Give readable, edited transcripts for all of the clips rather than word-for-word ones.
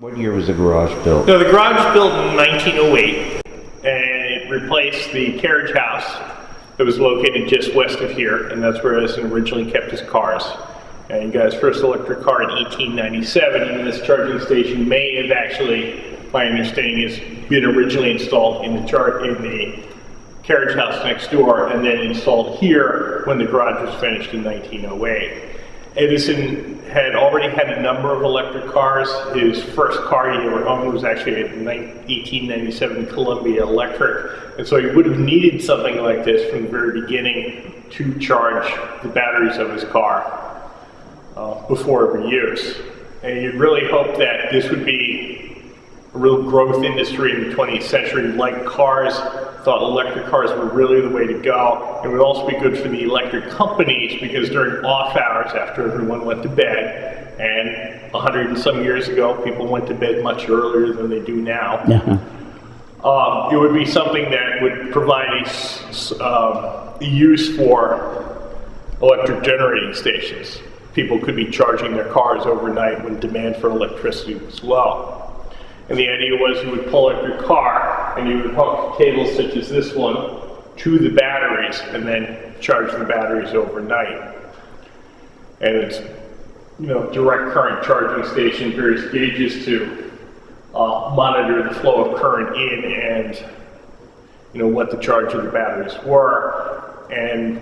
What year was the garage built? So the garage was built in 1908, and it replaced the carriage house that was located just west of here, and that's where Edison originally kept his cars. And he got his first electric car in 1897, and this charging station may have actually, my understanding is, been originally installed in the carriage house next door, and then installed here when the garage was finished in 1908. Edison had already had a number of electric cars. His first car he ever owned was actually a 1897 Columbia Electric, and so he would have needed something like this from the very beginning to charge the batteries of his car before every use. And you'd really hope that this would be a real growth industry in the 20th century, like cars. Thought electric cars were really the way to go. It would also be good for the electric companies, because during off hours, after everyone went to bed, and 100 and some years ago, people went to bed much earlier than they do now. It would be something that would provide a use for electric generating stations. People could be charging their cars overnight when demand for electricity was low. And the idea was you would pull up your car and you would hook cables such as this one to the batteries and then charge the batteries overnight. And it's, direct current charging station, various gauges to monitor the flow of current in and what the charge of the batteries were. And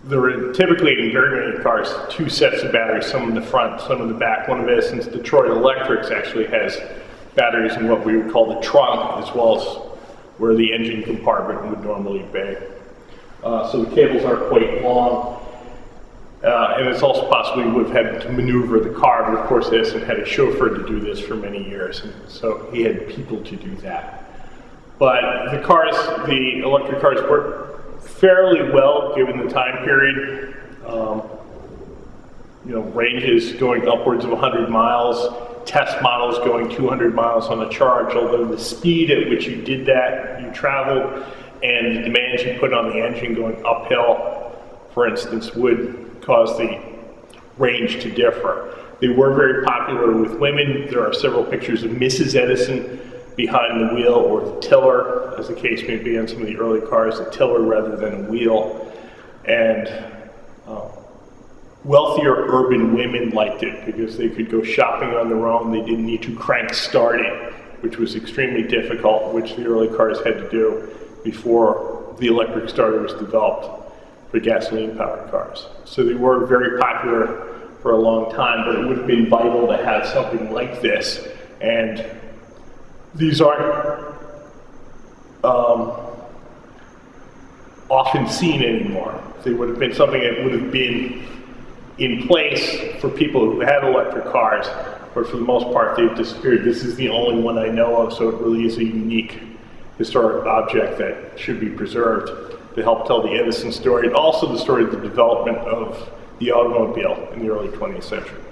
there were typically in very many cars 2 sets of batteries, some in the front, some in the back. One of Edison's Detroit Electrics actually has batteries in what we would call the trunk, as well as where the engine compartment would normally be. So the cables are quite long, and it's also possible you would have had to maneuver the car, but of course Edison had a chauffeur to do this for many years, and so he had people to do that. But the electric cars work fairly well given the time period. Ranges going upwards of 100 miles, test models going 200 miles on a charge, although the speed at which you did that, you traveled, and the demands you put on the engine going uphill, for instance, would cause the range to differ. They were very popular with women. There are several pictures of Mrs. Edison behind the wheel, or the tiller, as the case may be on some of the early cars, a tiller rather than a wheel. And wealthier urban women liked it because they could go shopping on their own. They didn't need to crank start it, which was extremely difficult, which the early cars had to do before the electric starter was developed for gasoline-powered cars. So they were very popular for a long time, but it would have been vital to have something like this. And these aren't often seen anymore. They would have been something that would have been in place for people who had electric cars, but for the most part they've disappeared. This is the only one I know of, so it really is a unique historic object that should be preserved to help tell the Edison story, and also the story of the development of the automobile in the early 20th century.